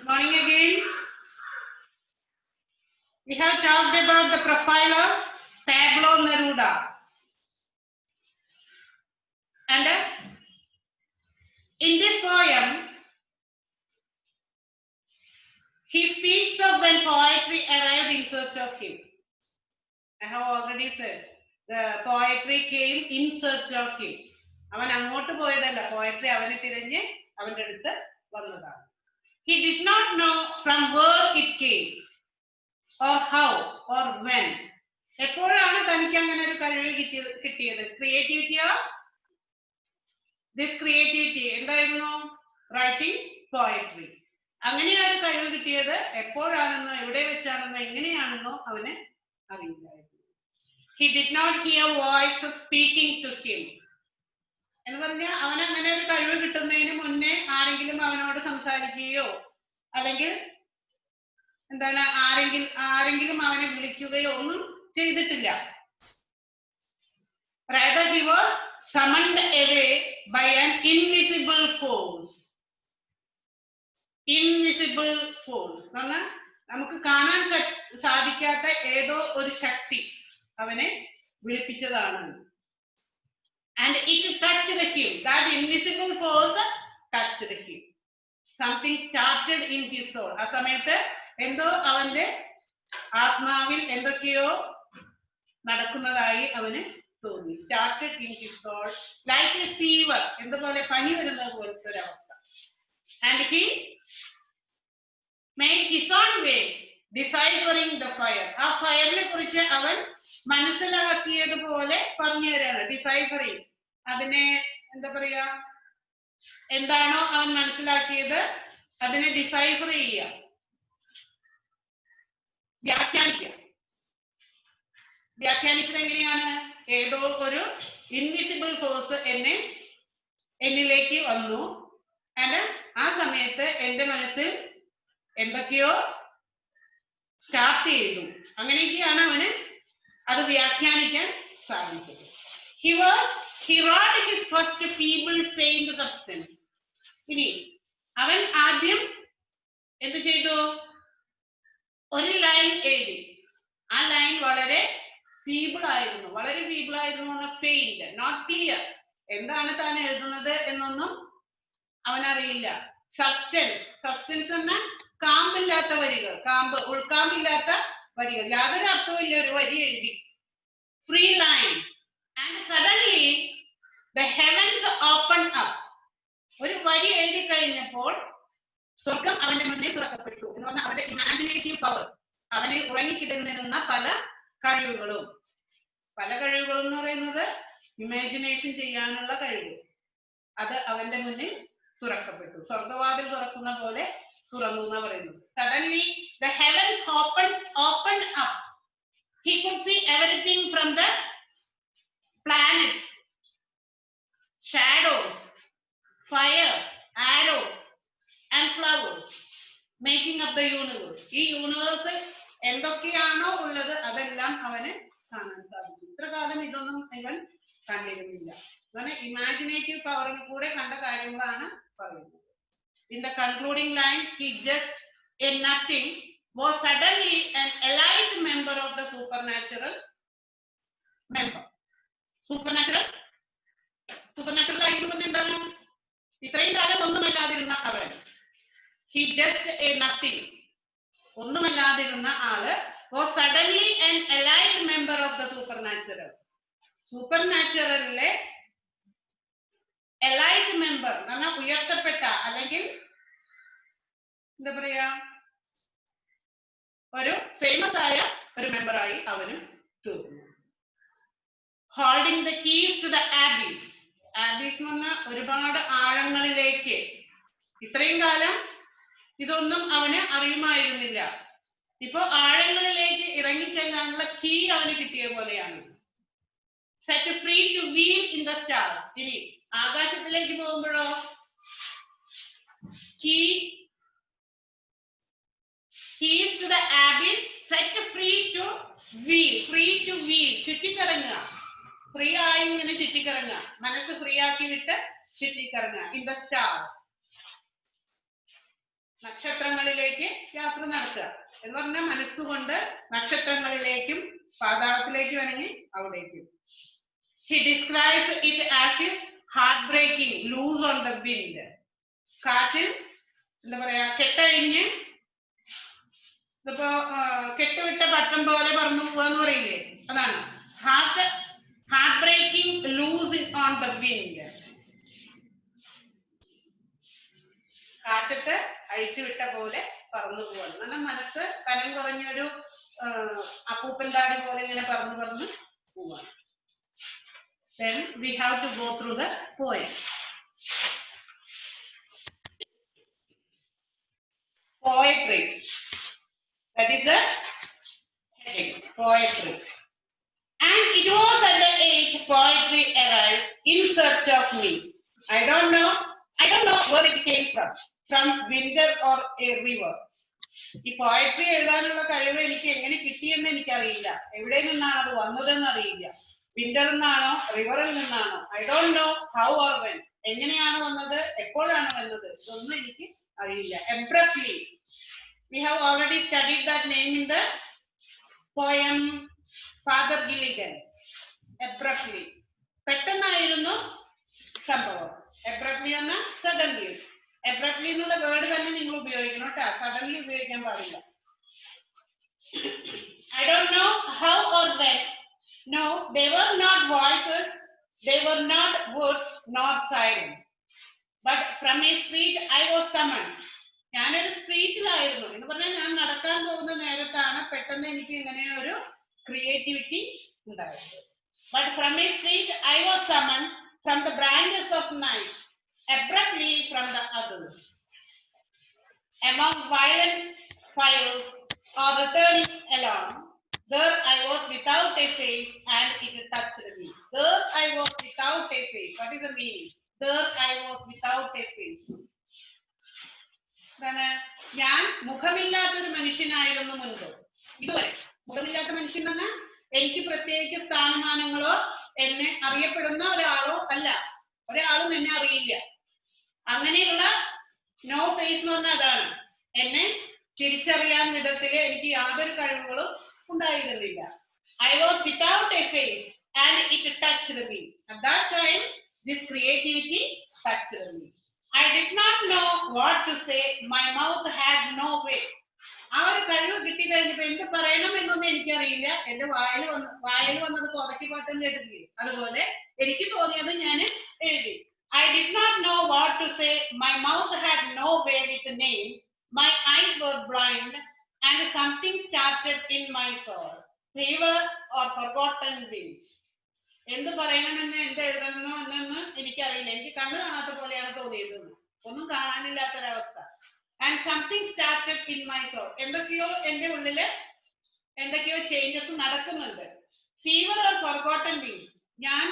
Morning again. We have talked about the profile of Pablo Neruda. And in this poem, he speaks of when poetry arrived in search of him. I have already said, the poetry came in search of him. അവൻ അങ്ങോട്ട് പോയതല്ല, poetry അവനെ തിരഞ്ഞ് അവന്റെ അടുത്ത് വന്നതാണ്. He did not know from where it came or how or when. എപ്പോഴാണ് തനിക്ക് അങ്ങനെ ഒരു കഴിവ് കിട്ടിയത്? ക്രിയേറ്റിവിറ്റി ഓഫ് ദിസ് ക്രിയേറ്റിവിറ്റി എന്തായിരുന്നു? Writing poetry. അങ്ങനെ ഒരു കഴിവ് കിട്ടിയത് എപ്പോഴാണെന്നോ എവിടെ വെച്ചാണെന്നോ എങ്ങനെയാണെന്നോ അവന് അറിയില്ലായിരുന്നു. He did not hear voice speaking to him. എന്ന് പറഞ്ഞാൽ അവൻ അങ്ങനെ ഒരു കഴിവ് കിട്ടുന്നതിന് മുന്നേ ആരെങ്കിലും അവനോട് സംസാരിക്കുകയോ അല്ലെങ്കിൽ എന്താണ് ആരെങ്കിലും അവനെ വിളിക്കുകയോ ഒന്നും ചെയ്തിട്ടില്ല. Rather he was summoned away by an invisible force. Invisible force എന്ന് പറഞ്ഞാൽ നമുക്ക് കാണാൻ സാധിക്കാത്ത ഏതോ ഒരു ശക്തി അവനെ വിളിപ്പിച്ചതാണ്. And it touched him. That invisible force touched him. Something started in his soul. ആ സമയത്ത് എന്തോ അവന്റെ ആത്മാവിൽ എന്തൊക്കെയോ നടക്കുന്നതായി അവന് തോന്നി. Started in his soul like a fever. എന്തുപോലെ പനി വരുന്നത് പോലത്തെ ഒരു അവസ്ഥ. And he made his own way deciphering the fire. ആ ഫയറിനെ കുറിച്ച് അവൻ മനസ്സിലാക്കിയതുപോലെ പറഞ്ഞു തരാണ്. ഡിസൈഫറിങ്, അതിനെ എന്താ പറയാ, എന്താണോ അവൻ മനസ്സിലാക്കിയത് അതിനെ ഡിസൈഫർ ചെയ്യുക, വ്യാഖ്യാനിച്ചത് എങ്ങനെയാണ്? ഏതോ ഒരു ഇൻവിസിബിൾ ഫോഴ്സ് എന്നിലേക്ക് വന്നു. ആൻഡ് ആ സമയത്ത് എന്റെ മനസ്സിൽ എന്തൊക്കെയോ സ്റ്റാർട്ട് ചെയ്തു. അങ്ങനെയൊക്കെയാണ് അവന് അത് വ്യാഖ്യാനിക്കാൻ സാധിച്ചത്. He wrought his first feeble faint substance. ഇനി അവൻ ആദ്യം എന്ത് ചെയ്തു? ഒരു ലൈൻ എഴുതി. ആ ലൈൻ വളരെ ഫീബിൾ ആയിരുന്നു, ഫെയിന്റ്, നോട്ട് ക്ലിയർ. എന്താണ് താൻ എഴുതുന്നത് എന്നൊന്നും അവനറിയില്ല. സബ്സ്റ്റൻസ് എന്നാൽ കാമ്പില്ലാത്ത വരികൾ, ഉൾക്കാമ്പില്ലാത്ത വരികൾ, യാതൊരു അർത്ഥമില്ല. ഒരു വരി എഴുതി, free line. And suddenly the heavens open up. ഒരു വരി എഴുതി കഴിഞ്ഞപ്പോൾ സ്വർഗം അവന്റെ മുന്നിൽ തുറക്കപ്പെട്ടു എന്ന് പറഞ്ഞാൽ അവന്റെ ഇമാജിനേറ്റീവ് പവർ, അവനിൽ ഉറങ്ങിക്കിടന്നിരുന്ന പല കഴിവുകളും എന്ന് പറയുന്നത് ഇമാജിനേഷൻ ചെയ്യാനുള്ള കഴിവ്, അത് അവന്റെ മുന്നിൽ തുറക്കപ്പെട്ടു. സ്വർഗവാതിൽ തുറക്കുന്ന പോലെ തുറന്നു എന്ന് പറയുന്നത്. Suddenly the heavens opened up. He could see everything from the planets, shadows, fire, arrows and flowers making up the universe. ഈ യൂണിവേഴ്സ് എന്തൊക്കെയാണോ ഉള്ളത് അതെല്ലാം അവന് കാണാൻ സാധിച്ചു. ഇത്ര കാലം ഇതൊന്നും ഇവൻ കണ്ടിരുന്നില്ല. അങ്ങനെ ഇമാജിനേറ്റീവ് പവറിന് കൂടെ കണ്ട കാര്യങ്ങളാണ് പറയുന്നത്. In the concluding line, he just a nothing was suddenly an elite member of the supernatural member. Supernatural ആയിരുന്നു എന്താണ്? ഇത്രയും കാലം ഒന്നുമല്ലാതിരുന്ന അവൻ, he just a nothing, ഒന്നുമല്ലാതിരുന്ന ആള് was suddenly an elite member of the supernatural. സൂപ്പർനാച്ചുറലിലെ എലൈറ്റ് മെമ്പർ എന്ന് പറഞ്ഞാൽ ഉയർത്തപ്പെട്ട അല്ലെങ്കിൽ എന്താ പറയാ, ഒരു ഫേമസ് ആയ ഒരു മെമ്പറായി അവനും തീർന്നു. Holding the keys to the abyss. Abyss എന്ന് പറഞ്ഞാൽ ഒരുപാട് ആഴങ്ങളിലേക്ക്. ഇത്രയും കാലം ഇതൊന്നും അവന് അറിയുമായിരുന്നില്ല. ഇപ്പൊ ആഴങ്ങളിലേക്ക് ഇറങ്ങിച്ചെല്ലാനുള്ള കീ അവന് കിട്ടിയ പോലെയാണ്. Set free two wheel in the star. ഇനി ആകാശത്തിലേക്ക് പോകുമ്പോഴോ keys to the abyss, set free to wheel, ചുറ്റിക്കറങ്ങുക. ഫ്രീ ആയി ഇങ്ങനെ ചുറ്റിക്കറങ്ങുക, മനസ്സ് ഫ്രീ ആക്കി വിട്ട് ചുറ്റിക്കറങ്ങുക. In the star. നക്ഷത്രങ്ങളിലേക്ക് യാത്ര നടത്തുക എന്ന് പറഞ്ഞാൽ മനസ്സുകൊണ്ട് നക്ഷത്രങ്ങളിലേക്കും പാതാളത്തിലേക്ക് വേണമെങ്കിൽ അവിടേക്കും. He describes it as if heartbreaking, loose on the wind. കാറ്റിൽ എന്താ പറയാ കെട്ടഴിഞ്ഞ് ഇതിപ്പോ കെട്ടുവിട്ട പട്ടം പോലെ പറന്നു പോവാന്ന് പറയില്ലേ, അതാണ് heart breaking, loose on the wind. കാറ്റത്ത് അഴിച്ചുവിട്ട പോലെ പറന്നു പോവാണ്. നല്ല മനസ്സ് കനം കുറഞ്ഞൊരു അപ്പൂപ്പൻ താടി പോലെ ഇങ്ങനെ പറന്നു പോവാണ്. Then we have to go through the poem. Poetry. That is the heading. Poetry. And it was at the age poetry arrived in search of me. I don't know where it came from winter or a river. ഈ poetry എഴുതാനുള്ള കഴിവ് എനിക്ക് എങ്ങനെ കിട്ടിയെന്ന് എനിക്കറിയില്ല. എവിടെ നിന്നാണ് അത് വന്നതെന്ന് അറിയില്ല. വിന്ററിൽ നിന്നാണോ റിവറിൽ നിന്നാണോ, I don't know how or when, എങ്ങനെയാണ് വന്നത്, എപ്പോഴാണ് വന്നത്, ഇതൊന്നും എനിക്ക് അറിയില്ല. Abruptly, we have already studied that name in the poem Father Gilligan. Abruptly, പെട്ടെന്നായിരുന്നു സംഭവം. Abruptly എന്ന suddenly. Abruptly എന്നുള്ള വേർഡ് തന്നെ നിങ്ങൾ ഉപയോഗിക്കണം കേട്ടോ, suddenly ഉപയോഗിക്കാൻ പാടില്ല. I don't know how or when. No, they were not voices, they were not words nor silence. But from a street I was summoned. ഞാനൊരു സ്ട്രീറ്റിലായിരുന്നു എന്ന് പറഞ്ഞാൽ ഞാൻ നടക്കാൻ പോകുന്ന നേരത്താണ് പെട്ടെന്ന് എനിക്ക് ഇങ്ങനെ ഒരു ക്രിയേറ്റിവിറ്റി ഉണ്ടായത്. But from a street I was summoned from the branches of night, abruptly from the others. Among violent fires or returning along, there I was without a face and it touched me. There I was without a face. What is the meaning? There I was without a face. ഞാൻ മുഖമില്ലാത്തൊരു മനുഷ്യനായിരുന്നു മുൻപ്. ഇതുവരെ മുഖമില്ലാത്ത മനുഷ്യൻ പറഞ്ഞാൽ എനിക്ക് പ്രത്യേകിച്ച് സ്ഥാനമാനങ്ങളോ എന്നെ അറിയപ്പെടുന്ന ഒരാളോ അല്ല, ഒരാളും എന്നെ അറിയില്ല. അങ്ങനെയുള്ള നോ ഫേസ് എന്ന് പറഞ്ഞാൽ അതാണ്. എന്നെ തിരിച്ചറിയാൻ വിധത്തില് എനിക്ക് യാതൊരു കഴിവുകളും ഉണ്ടായിരുന്നില്ല. I was without a face and it touched me. At that time, this creativity touched me. I did not know what to say. My mouth had no way. ആ ഒരു കഴിവ് കിട്ടി കഴിഞ്ഞപ്പോ എന്ത് പറയണം എന്നൊന്നും എനിക്കറിയില്ല. എന്റെ വായിൽ വന്നത് കോതക്കി പാട്ടും കേട്ടിട്ടില്ലേ, അതുപോലെ എനിക്ക് തോന്നിയത് ഞാൻ എഴുതി. I did not know what to say. My mouth had no way with the name. My eyes were blind and something started in my soul. Fever or forgotten wings. എന്ത് പറയണമെന്ന് എന്ത് എഴുതണമെന്നോ എന്നൊന്നും എനിക്കറിയില്ല. എനിക്ക് കണ്ണു കാണാത്ത പോലെയാണ് തോന്നിയത്, ഒന്നും കാണാനില്ലാത്തൊരവസ്ഥ. And something started in my soul. എന്തൊക്കെയോ എന്റെ ഉള്ളില് എന്തൊക്കെയോ ചേഞ്ചസ് നടക്കുന്നുണ്ട്. Fever or forgotten wings. ഞാൻ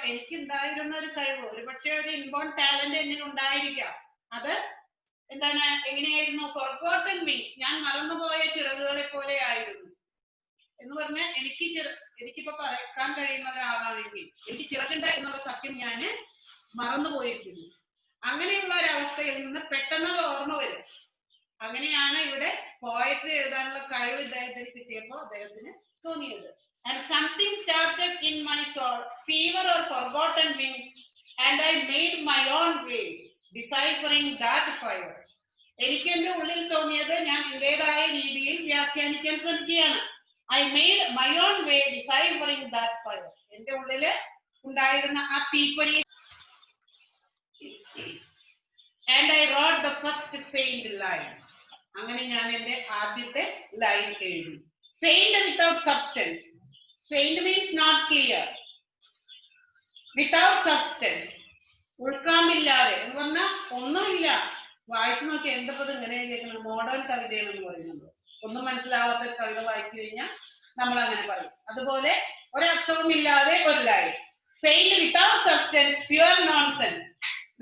എനിക്ക് ഉണ്ടായിരുന്ന ഒരു കഴിവ്, ഒരു പക്ഷേ ഒരു ഇൻബോൺ ടാലന്റ് എന്നിൽ ഉണ്ടായിരിക്കാം. അത് എന്താണ്, എങ്ങനെയായിരുന്നു? Forgotten wings. ഞാൻ മറന്നുപോയ ചിറകുകളെ പോലെ ആയിരുന്നു. എന്ന് പറഞ്ഞാൽ എനിക്കിപ്പോ പറക്കാൻ കഴിയുന്ന ഒരാളാണെങ്കിൽ എനിക്ക് ചിറകുണ്ട് എന്നുള്ള സത്യം ഞാൻ മറന്നുപോയിരിക്കുന്നു. അങ്ങനെയുള്ള ഒരവസ്ഥയിൽ നിന്ന് പെട്ടെന്ന് അത് ഓർമ്മ വരും. അങ്ങനെയാണ് ഇവിടെ പോയട്രി എഴുതാനുള്ള കഴിവ് ഇദ്ദേഹത്തിന് കിട്ടിയപ്പോൾ അദ്ദേഹത്തിന് തോന്നിയത്. And something started in my soul, fever or forgotten wings, and I made my own way, deciphering that fire. എനിക്ക് എന്റെ ഉള്ളിൽ തോന്നിയത് ഞാൻ എന്റേതായ രീതിയിൽ വ്യാഖ്യാനിക്കാൻ ശ്രമിക്കുകയാണ്. I made my own way, deciphering that fire. എന്റെ ഉള്ളില് ഉണ്ടായിരുന്ന ആ തീപ്പൊരി. And I wrote the first faint line. അങ്ങനെ ഞാൻ എന്റെ ആദ്യത്തെ ലൈൻ എഴുതി. Faint without substance. Faint means not clear. Without substance. ഉൾക്കാമ്പില്ലാതെ എന്ന് പറഞ്ഞാൽ ഒന്നുമില്ല. വായിച്ചു നോക്കി എന്തപ്പത് ഇങ്ങനെ എഴുതിയേക്കുന്നത്, മോഡേൺ കവിതയെന്ന് പറയുന്നത്. ഒന്നും മനസ്സിലാവാത്ത ഒരു കവിത വായിച്ചു കഴിഞ്ഞാൽ നമ്മൾ അങ്ങനെ പറയും. അതുപോലെ ഒരർത്ഥവും ഇല്ലാതെ ഒരു line. Faint without substance, pure nonsense.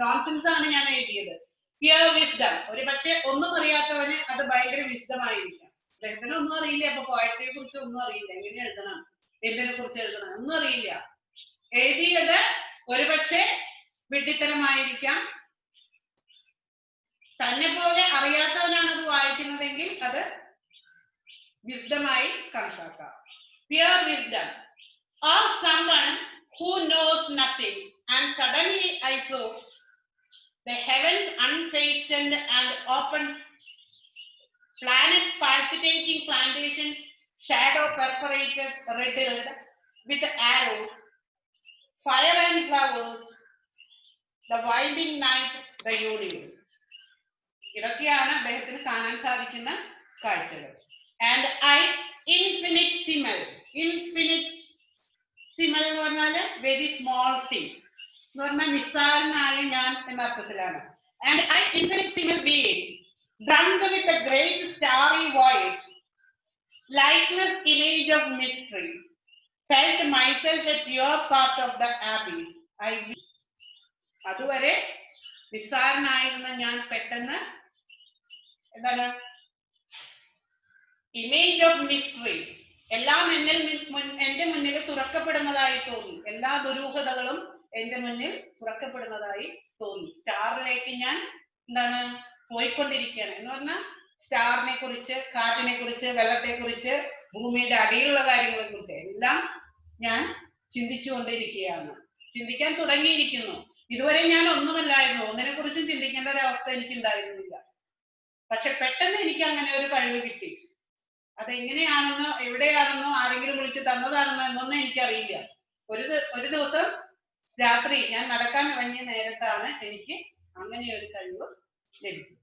Nonsense ആണ് ഞാൻ എഴുതിയത്. Pure wisdom. ഒരു പക്ഷെ ഒന്നും അറിയാത്തവന് അത് ഭയങ്കര വിസ്ഡം ആയിരിക്കാം. അദ്ദേഹത്തിന് ഒന്നും അറിയില്ല, അപ്പൊ പോയട്രിയെ കുറിച്ച് ഒന്നും അറിയില്ല, എങ്ങനെ എഴുതണം, എന്തിനെ കുറിച്ച് എഴുതണം ഒന്നും അറിയില്ല. എഴുതിയത് ഒരുപക്ഷെ വിഡ്ഢിത്തരമായിരിക്കാം. തന്നെ പോലെ അറിയാത്തവൻ വിസ്ഡമായി കണക്കാക്കാം. Pure wisdom or someone who knows nothing and suddenly I saw the heavens unfastened and open, planets palpitating, plantation shadow perforated, riddled with arrows, fire and flowers, the winding night, the universe. ഇതൊക്കെയാണ് അദ്ദേഹത്തിന് കാണാൻ സാധിക്കുന്ന കാഴ്ചകൾ. And I ഇൻഫിനിറ്റ്സിമൽ. ഇൻഫിനിറ്റ്സിമൽ എന്ന് പറഞ്ഞാൽ very small thing എന്ന് പറഞ്ഞാൽ നിസ്സാരനായ ഞാൻ എന്ന അർത്ഥത്തിലാണ്. And I infinitesimal being drunk with a great starry void, likeness image of mystery, felt myself a pure part of the abyss. അതുവരെ നിസ്സാരനായിരുന്ന ഞാൻ പെട്ടെന്ന് എന്താണ് ഇമേജ് ഓഫ് മിസ്റ്ററി, എല്ലാം എന്റെ മുന്നിൽ തുറക്കപ്പെടുന്നതായി തോന്നി. എല്ലാ ദുരൂഹതകളും എന്റെ മുന്നിൽ തുറക്കപ്പെടുന്നതായി തോന്നി. സ്റ്റാറിലേക്ക് ഞാൻ എന്താണ് പോയിക്കൊണ്ടിരിക്കുകയാണ് എന്ന് പറഞ്ഞാൽ സ്റ്റാറിനെ കുറിച്ച്, കാറ്റിനെ കുറിച്ച്, വെള്ളത്തെ കുറിച്ച്, ഭൂമിയുടെ അടിയിലുള്ള കാര്യങ്ങളെ കുറിച്ച് എല്ലാം ഞാൻ ചിന്തിച്ചുകൊണ്ടിരിക്കുകയാണ്. ചിന്തിക്കാൻ തുടങ്ങിയിരിക്കുന്നു. ഇതുവരെ ഞാൻ ഒന്നുമല്ലായിരുന്നു, ഒന്നിനെ കുറിച്ചും ചിന്തിക്കേണ്ട ഒരു അവസ്ഥ എനിക്ക് ഉണ്ടായിരുന്നില്ല. പക്ഷെ പെട്ടെന്ന് എനിക്ക് അങ്ങനെ ഒരു കഴിവ് കിട്ടി. അതെങ്ങനെയാണെന്നോ എവിടെയാണെന്നോ ആരെങ്കിലും വിളിച്ച് തന്നതാണെന്നോ എന്നൊന്നും എനിക്കറിയില്ല. ഒരു ദിവസം രാത്രി ഞാൻ നടക്കാൻ ഇറങ്ങിയ നേരത്താണ് എനിക്ക് അങ്ങനെ ഒരു കഴിവ് ലഭിച്ചത്.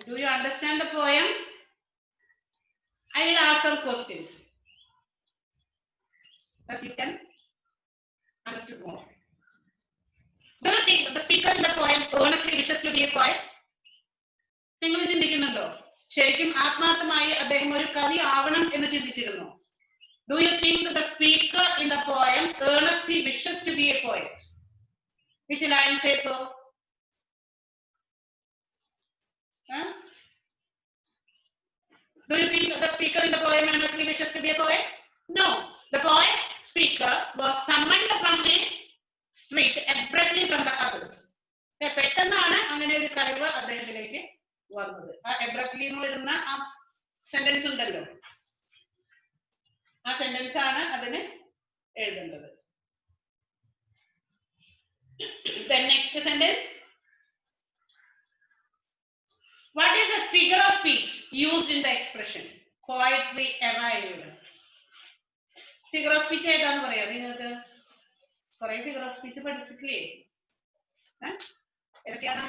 Do you understand the poem? I will ask some questions that you can understand more. Do you think the speaker in the poem earnestly wishes to be a poet? നിങ്ങൾ ചിന്തിക്കുന്നുണ്ടോ ശരിക്കും ആത്മാർത്ഥമായി അദ്ദേഹം ഒരു കവി ആവണം എന്ന് ചിന്തിച്ചിരുന്നു? Do you think the speaker in the poem earnestly wishes to be a poet? Which line says so? Huh? Do you think the speaker in the poem earnestly wishes to be a poet? No. The poet speaker was summoned from the street abruptly from the others. പെട്ടെന്നാണ് അങ്ങനെ ഒരു കഴിവ് അദ്ദേഹത്തിലേക്ക് വന്നത്. ആ എബ്രപ്റ്റ്ലി എന്ന് വരുന്ന ആ sentence ഉണ്ടല്ലോ, ആ സെന്റൻസ് ആണ് അതിന് എഴുതേണ്ടത്. The next sentence. What is the figure of speech used in the expression poetry arrived? Figure of speech ഏതാന്ന് പറയാം നിങ്ങൾക്ക്? കുറെ ഫിഗർ ഓഫ് സ്പീച്ച് പഠിച്ചിട്ടില്ലേ? ഏതൊക്കെയാണ്?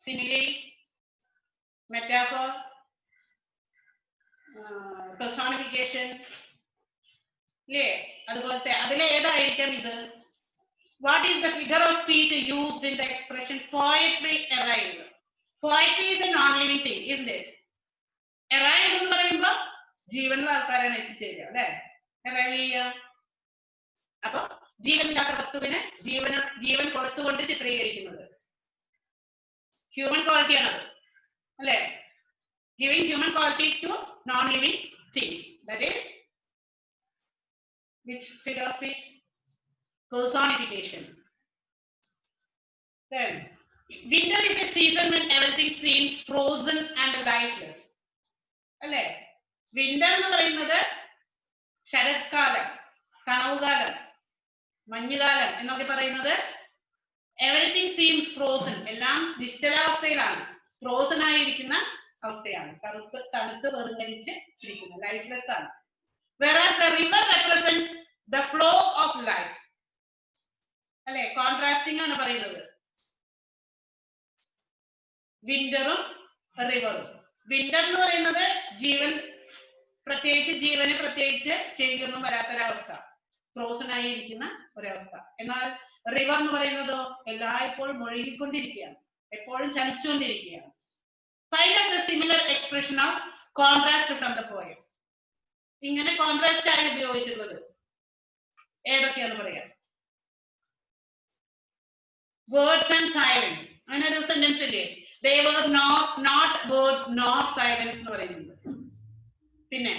സിമിലി, മെറ്റാഫോർ, പെർസോണിഫിക്കേഷൻ ഇല്ലേ? അതുപോലത്തെ അതിലെ ഏതായിരിക്കാം ഇത്? What is the figure of speech used in the expression poetry arrived? Poetry is a non-living thing, isn't it? Arrived എന്ന് പറയുമ്പോൾ ജീവനുള്ള ആൾക്കാരാണ് എത്തിച്ചേരുക അല്ലെ? arrive ചെയ്യുക. അപ്പൊ ജീവനില്ലാത്ത വസ്തുവിന് ജീവൻ കൊടുത്തുകൊണ്ട് ചിത്രീകരിക്കുന്നത് ഹ്യൂമൻ ക്വാളിറ്റിയാണത് അല്ലെ? Giving human quality to non-living things. That is which figure of speech? Personification. Then winter is a season when everything seems frozen and lifeless. അല്ലേ? വിന്റർ എന്ന് പറയുന്നത് ശരത്കാലം, തണവുകാലം, മഞ്ഞുകാലം എന്നൊക്കെ പറയുന്നത് എവറിത്തിങ് സീംസ് ഫ്രോസൺ, എല്ലാം നിശ്ചലാവസ്ഥയിലാണ്, ഫ്രോസൺ ആയിരിക്കുന്ന അവസ്ഥയാണ്, തണുത്ത് വെറുങ്ങലിച്ച് ഇരിക്കുന്നത്, ലൈഫ്ലെസ് ആണ്. Whereas the river represents the flow of life. അല്ലെ? കോൺട്രാസ്റ്റിംഗ് ആണ് പറയുന്നത് വിന്ററും റിവറും. വിന്റർ എന്ന് പറയുന്നത് ജീവന് പ്രത്യേകിച്ച് ചേഞ്ച് ഒന്നും വരാത്തൊരവസ്ഥ, ഫ്രോസൺ ആയിരിക്കുന്ന ഒരവസ്ഥ. എന്നാൽ റിവർ എന്ന് പറയുന്നതോ എല്ലായ്പ്പോഴും ഒഴുകിക്കൊണ്ടിരിക്കുകയാണ്, എപ്പോഴും ചലിച്ചുകൊണ്ടിരിക്കുകയാണ്. Find out the similar expression of contrast from the poem. ഇങ്ങനെ കോൺട്രാസ്റ്റ് ആയി ഉപയോഗിച്ചിട്ടുള്ളത് ഏതൊക്കെയാന്ന് പറയാം? Words and silence. അങ്ങനെ ഒരു സെന്റൻസ് ഇല്ലേ? They were not words nor silence എന്ന് പറയുന്നത്. പിന്നെ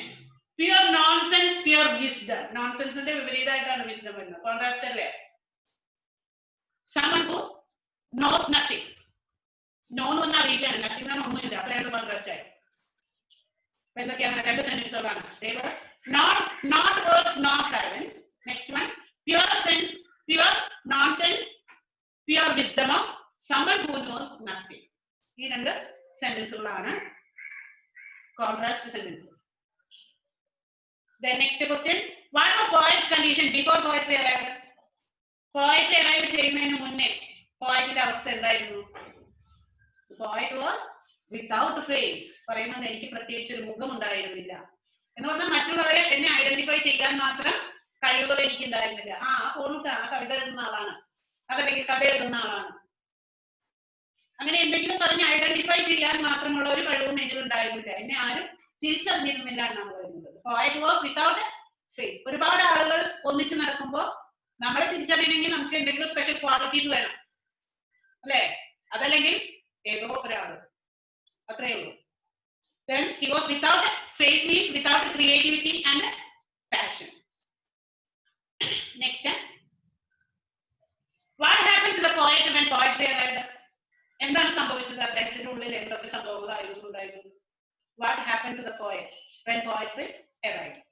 pure nonsense, pure wisdom. നോൺസെൻസിന്റെ വിപരീതമായിട്ടാണ് വിസ്ഡം വരുന്നത്. കോൺട്രാസ്റ്റ് അല്ലേ? Someone who knows nothing know എന്ന് പറഞ്ഞാൽ അറിയില്ലാണ്, നത്തിങ് എന്ന് പറഞ്ഞാൽ ഒന്നുമില്ല. അപ്പൊ രണ്ട് മാത്രായി. അപ്പൊ എന്തൊക്കെയാണ്? രണ്ട് സെന്റൻസുകളാണ്. Not words, not silence. Next one, pure sense, pure nonsense, pure wisdom of someone who knows nothing. ഈ രണ്ട് സെന്റൻസുകളാണ് contrast sentences. Then next question, what was poet's condition before poetry arrived? Poetry arrive ചെയ്യുന്നതിന് മുന്നേ പോയറ്റിന്റെ അവസ്ഥ എന്തായിരുന്നു? Poet was without face. പറയുന്നത് എനിക്ക് പ്രത്യേകിച്ച് ഒരു മുഖം ഉണ്ടായിരുന്നില്ല എന്ന് പറഞ്ഞാൽ മറ്റുള്ളവരെ എന്നെ ഐഡന്റിഫൈ ചെയ്യാൻ മാത്രം കഴിവുകൾ എനിക്ക് ഉണ്ടായിരുന്നില്ല. ആ ഫോണിട്ടാണ്, കവിത എഴുതുന്ന ആളാണ്, അതല്ലെങ്കിൽ കഥ എഴുതുന്ന ആളാണ്, അങ്ങനെ എന്തെങ്കിലും പറഞ്ഞ് ഐഡന്റിഫൈ ചെയ്യാൻ മാത്രമുള്ള ഒരു കഴിവും എന്നിൽ ഉണ്ടായിരുന്നില്ല. എന്നെ ആരും തിരിച്ചറിഞ്ഞിരുന്നില്ല എന്നാണ് പറയുന്നത്. Poet was without face. ഒരുപാട് ആളുകൾ ഒന്നിച്ച് നടക്കുമ്പോൾ നമ്മളെ തിരിച്ചറിയണമെങ്കിൽ നമുക്ക് എന്തെങ്കിലും സ്പെഷ്യൽ ക്വാളിറ്റീസ് വേണം, അല്ലേ? അതല്ലെങ്കിൽ ഏതോ ഒരാള്, അത്രയേ ഉള്ളൂ. Then he was without faith means without creativity and passion. Next, what happened to the poet when poetry arrived? എന്താണ് സംഭവിച്ചത്? അദ്ദേഹത്തിന്റെ ഉള്ളിൽ എന്തൊക്കെ സംഭവങ്ങളായിരുന്നു? What happened to the poet when poetry arrived?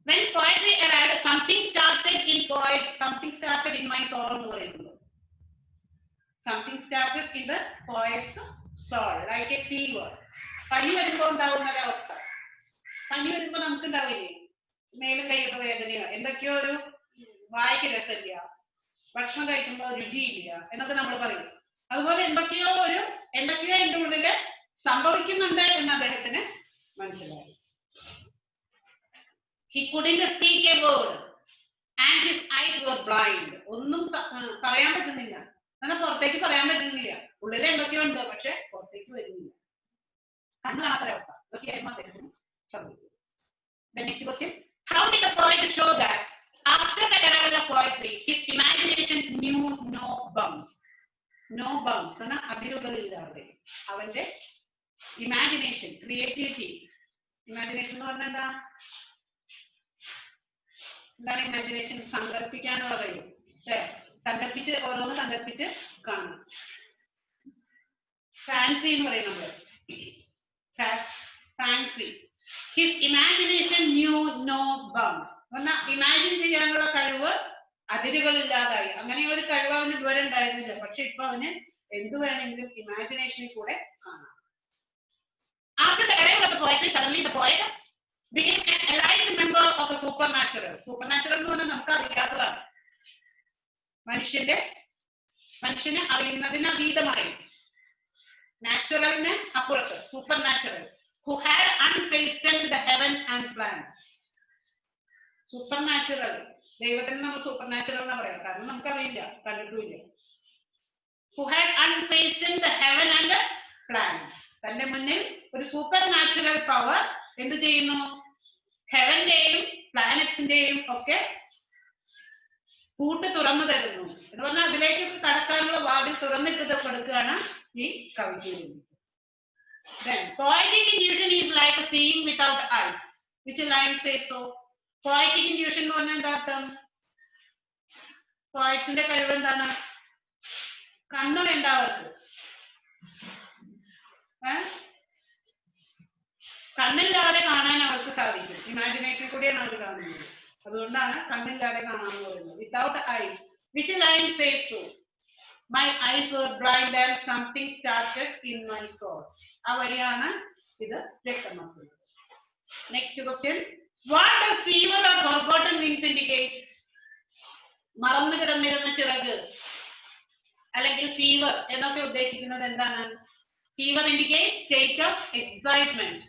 When poetry arrived, something started in poet, something started in my soul എന്ന് പറയുന്നത്. Something started in the poet's soul, like a fever. പനി വരുമ്പോൾ ഉണ്ടാവുന്ന ഒരവസ്ഥ. പനി വരുമ്പോൾ നമുക്ക് ഉണ്ടാവില്ലേ, മേലും കൈയൊക്കെ വേദനയോ, എന്തൊക്കെയോ ഒരു വായിക്ക് രസമില്ല, ഭക്ഷണം കഴിക്കുമ്പോൾ രുചിയില്ല എന്നൊക്കെ നമ്മൾ പറയും. അതുപോലെ എന്തൊക്കെയോ എന്റെ ഉള്ളില് സംഭവിക്കുന്നുണ്ട് എന്ന് അദ്ദേഹത്തിന് മനസ്സിലായി. He couldn't speak a word and his eyes were blind. ഒന്നും പറയാൻ പറ്റുന്നില്ല, എന്നാൽ പുറത്തേക്ക് പറയാൻ പറ്റുന്നില്ല. ഉള്ളിൽ എന്തൊക്കെയോ ഉണ്ട്, പക്ഷെ പുറത്തേക്ക് വരുന്നില്ല, കണ്ണു കാണാത്തൊരവസ്ഥ. ഇതൊക്കെയായിരുന്നു അദ്ദേഹത്തിന് സംഭവിച്ചത്. The next question, how did the poet show that after the arrival of poetry his imagination knew no bounds? No bounds കാരണം അതിരുകളില്ലാതെ അവന്റെ ഇമാജിനേഷൻ, ക്രിയേറ്റിവിറ്റി. ഇമാജിനേഷൻ എന്ന് പറഞ്ഞാൽ എന്താണ് ഇമാജിനേഷൻ? സങ്കല്പിക്കാനുള്ള കഴിവ്, സങ്കല്പിച്ച് ഓരോന്ന് സങ്കല്പിച്ച് കാണണം. ഫാൻസി എന്ന് പറയും നമ്മള്, fancy. His imagination knew no bound പറഞ്ഞാൽ ഇമാജിൻ ചെയ്യാനുള്ള കഴിവ് അതിരുകളില്ലാതായി. അങ്ങനെ ഒരു കഴിവ് അവന് ഇതുവരെ ഉണ്ടായിരുന്നില്ല, പക്ഷെ ഇപ്പൊ അവന് എന്ത് വേണമെങ്കിലും ഇമാജിനേഷനിൽ കൂടെ കാണാം. After the arrival of the poetry, suddenly the poet became an alive member of a supernatural. Supernatural എന്ന് പറഞ്ഞാൽ നമുക്ക് അറിയാത്തതാണ്, മനുഷ്യനെ അറിയുന്നതിന് അതീതമായി, നാച്ചുറലിന് അപ്പുറത്ത്, super natural. Who had unfastened the heaven and planet. Super natural, ദൈവത്തിന് നമ്മൾ സൂപ്പർ നാച്ചുറൽ എന്ന് പറയാം, കാരണം നമുക്കറിയില്ല, കണ്ടിട്ടുമില്ല. Who had unfastened the heaven and planet. തന്റെ മുന്നിൽ ഒരു സൂപ്പർ നാച്ചുറൽ പവർ എന്ത് ചെയ്യുന്നു? ഹെവന്റെയും പ്ലാനറ്റ്സിന്റെയും ഒക്കെ കൂട്ട് തുറന്നു തരുന്നു എന്ന് പറഞ്ഞാൽ അതിലേക്ക് കടക്കാനുള്ള വാതിൽ തുറന്നിട്ട് കൊടുക്കുകയാണ് ഈ കവിതയിൽ. Then poetic intuition is like seeing without eyes. Which line says so? Poetic intuition എന്ന് പറഞ്ഞാൽ എന്താ അർത്ഥം? പോയറ്റ്സിന്റെ കഴിവ് എന്താണ്? കണ്ണ് വേണ്ട അവർക്ക്, കണ്ണില്ലാതെ കാണാൻ അവർക്ക് സാധിക്കും. ഇമാജിനേഷൻ കൂടിയാണ് അവർ കാണുന്നത്, അതുകൊണ്ടാണ് കണ്ണില്ലാതെ കാണാന്ന് പറയുന്നത്. Without eyes. Which line says so? My eyes were blind and something started in my soul. ആ വരിയാണ് ഇത് വ്യക്തമാക്കുന്നത്. Next question, what does fever or forgotten wings indicate? മറന്നു കിടന്നിരുന്ന ചിറക് അല്ലെങ്കിൽ ഫീവർ എന്നൊക്കെ ഉദ്ദേശിക്കുന്നത് എന്താണ്? Fever indicate state of excitement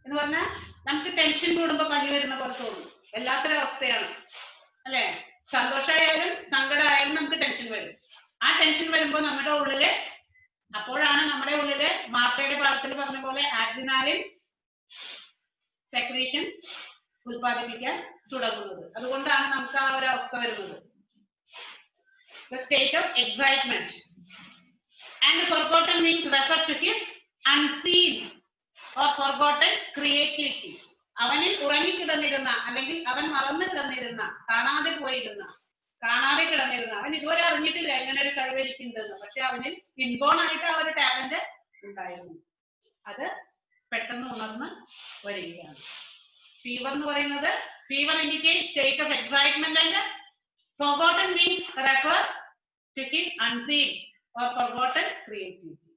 എന്ന് പറഞ്ഞാൽ നമുക്ക് ടെൻഷൻ കൂടുമ്പോ പനി വരുന്ന പോലെ തോന്നും, എല്ലാത്തരം അവസ്ഥയാണ്, അല്ലെ? സന്തോഷമായാലും സങ്കടമായാലും നമുക്ക് ടെൻഷൻ വരും. ആ ടെൻഷൻ വരുമ്പോൾ നമ്മുടെ ഉള്ളില്, അപ്പോഴാണ് നമ്മുടെ ഉള്ളില് മാർത്തയുടെ പാഠത്തിൽ പറഞ്ഞ പോലെ ആഡ്രിനാലിൻ സെക്രീഷൻ ഉൽപ്പാദിപ്പിക്കാൻ തുടങ്ങുന്നത്. അതുകൊണ്ടാണ് നമുക്ക് ആ ഒരു അവസ്ഥ വരുന്നത്, the state of excitement. And forgotten means refer to his unseen or forgotten creativity. അവനിൽ ഉറങ്ങിക്കിടന്നിരുന്ന അല്ലെങ്കിൽ അവൻ മറന്നു കിടന്നിരുന്ന, കാണാതെ പോയിരുന്ന കാണാതെ കിടന്നിരുന്ന അവൻ ഇതുവരെ അറിഞ്ഞിട്ടില്ല എങ്ങനെ ഒരു കഴിവ് എനിക്കുണ്ടെന്ന്. പക്ഷെ അവന് ഇൻബോൺ ആയിട്ട് ആ ഒരു ടാലന്റ് ഉണ്ടായിരുന്നു. അത് പെട്ടെന്ന് ഉണർന്ന് വരികയാണ്. ഫീവർ എന്ന് പറയുന്നത്, fever indicate state of excitement and forgotten means refer to his unseen or forgotten creativity.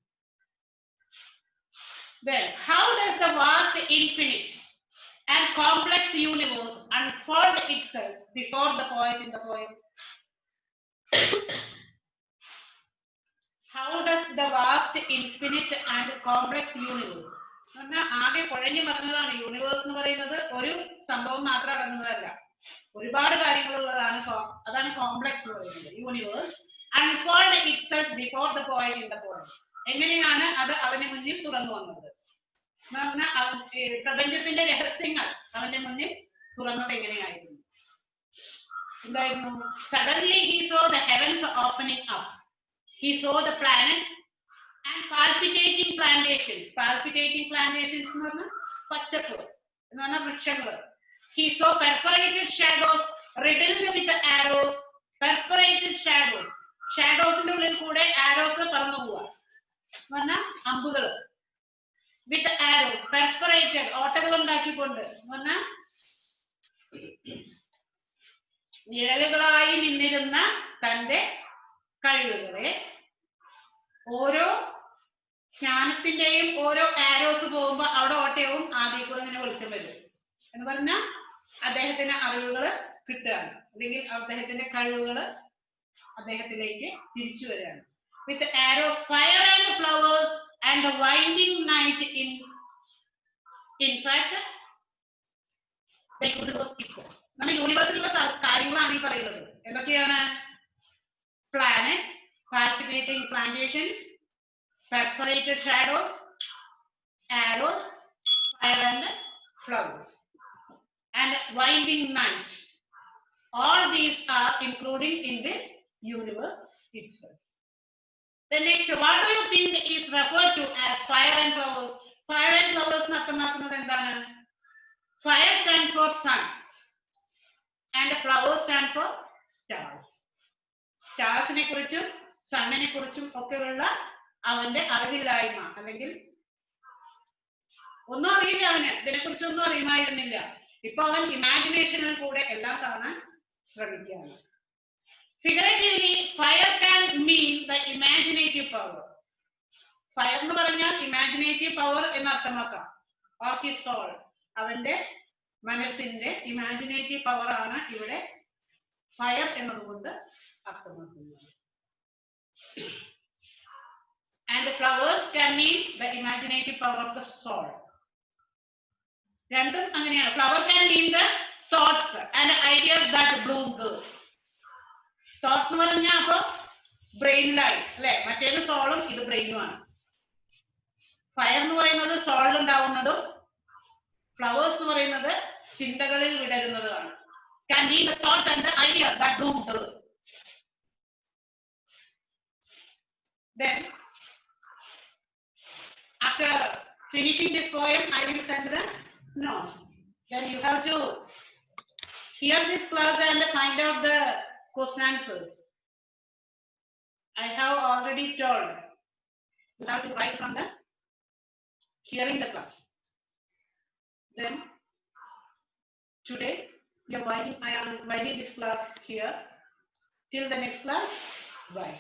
Then, how does the vast, infinite and complex universe unfold itself before the poet in the poem? How does the vast, infinite and complex universe? ആകെ കുഴഞ്ഞു പറഞ്ഞതാണ്. Universe എന്ന് പറയുന്നത് ഒരു സംഭവം മാത്രം അടങ്ങുന്നതല്ല, ഒരുപാട് കാര്യങ്ങളുള്ളതാണ്. അതാണ് കോംപ്ലക്സ് എന്ന് പറയുന്നത്. Universe unfold itself before the point in the point. എങ്ങനെയാണ് അത് അവന്റെ മുന്നിൽ തുറന്നു വന്നത് എന്ന് പറഞ്ഞാൽ പ്രപഞ്ചത്തിന്റെ രഹസ്യങ്ങൾ അവന്റെ മുന്നിൽ തുറന്നത് എങ്ങനെയായിരുന്നു, എന്തായിരുന്നു? Suddenly he so the heavens opening up, he so the planets and palpitating plantations. Palpitating plantations എന്ന് പറഞ്ഞാൽ പച്ചപ്പ് എന്ന് പറഞ്ഞാൽ വൃക്ഷങ്ങൾ. He saw perforated shadows riddled with arrows. Perforated shadows. ഷാഡോസിന്റെ ഉള്ളിൽ കൂടെ ആരോസ് പറന്നു പോവുക എന്ന് പറഞ്ഞാൽ അമ്പുകൾ. with arrows. Perforated ഓട്ടകൾ ഉണ്ടാക്കിക്കൊണ്ട് എന്ന് പറഞ്ഞാൽ നിഴലുകളായി നിന്നിരുന്ന തന്റെ കഴിവുകളെ ഓരോ ജ്ഞാനത്തിന്റെയും ഓരോ ആരോസ് പോകുമ്പോ അവിടെ ഓട്ടയവും ആദ്യം കൂടെ ഇങ്ങനെ വെളിച്ചം വരും എന്ന് പറഞ്ഞാൽ അദ്ദേഹത്തിന് അറിവുകൾ കിട്ടുകയാണ്, അല്ലെങ്കിൽ അദ്ദേഹത്തിന്റെ കഴിവുകൾ അദ്ദേഹത്തിലേക്ക് തിരിച്ചു വരികയാണ്. With arrow fire and flowers and the winding night in fact നമ്മുടെ യൂണിവേഴ്സിലുള്ള കാര്യങ്ങളാണ് ഈ പറയുന്നത്. എന്തൊക്കെയാണ്? Planets, palpitating plantations, perforated shadows, arrows, fire and flowers, and winding night. All these are included in this universe itself. The next, what do you think is referred to as fire and flowers? Fire and flowers അർത്ഥമാക്കുന്നത് എന്താണ്? Fire stands for sun and flowers stands for stars. സ്റ്റാർസിനെ കുറിച്ചും സണ്ണിനെ കുറിച്ചും ഒക്കെയുള്ള അവന്റെ അറിവില്ലായ്മ, അല്ലെങ്കിൽ ഒന്നും അറിയില്ല, അവന് ഇതിനെക്കുറിച്ചൊന്നും അറിയുമായിരുന്നില്ല. ഇപ്പൊ അവൻ ഇമാജിനേഷനിൽ കൂടെ എല്ലാം കാണാൻ ശ്രമിക്കുകയാണ്. Figuratively fire can mean the imaginative power. Fire എന്ന് പറഞ്ഞാൽ ഇമാജിനേറ്റീവ് പവർ എന്ന് അർത്ഥമാക്കാം. ഓഫ് ഹിസ് സോൾ, അവന്റെ മനസ്സിന്റെ ഇമാജിനേറ്റീവ് പവർ ആണ് ഇവിടെ ഫയർ എന്നതുകൊണ്ട് അർത്ഥമാക്കുന്നത്. And the flowers can mean the imaginative power of the soul. രണ്ടും അങ്ങനെയാണ്. Flower can mean the thoughts and ideas that bloom there. Thoughts എന്ന് പറഞ്ഞാൽ അപ്പൊ ബ്രെയിനിലായി അല്ലെ, മറ്റേത് സോളും ഇത് ബ്രെയിനുമാണ്. ഫയർ എന്ന് പറയുന്നത് സോളിൽ ഉണ്ടാവുന്നതും ഫ്ലവേഴ്സ് എന്ന് പറയുന്നത് ചിന്തകളിൽ വിടരുന്നതുമാണ്. Can mean the thoughts and the ideas that bloom there. Then, after finishing this poem, I will send the notes. Then you have to hear this class and find out the question answers. I have already told you have to write from the hearing the class. Then, today I am winding this class here. Till the next class, bye.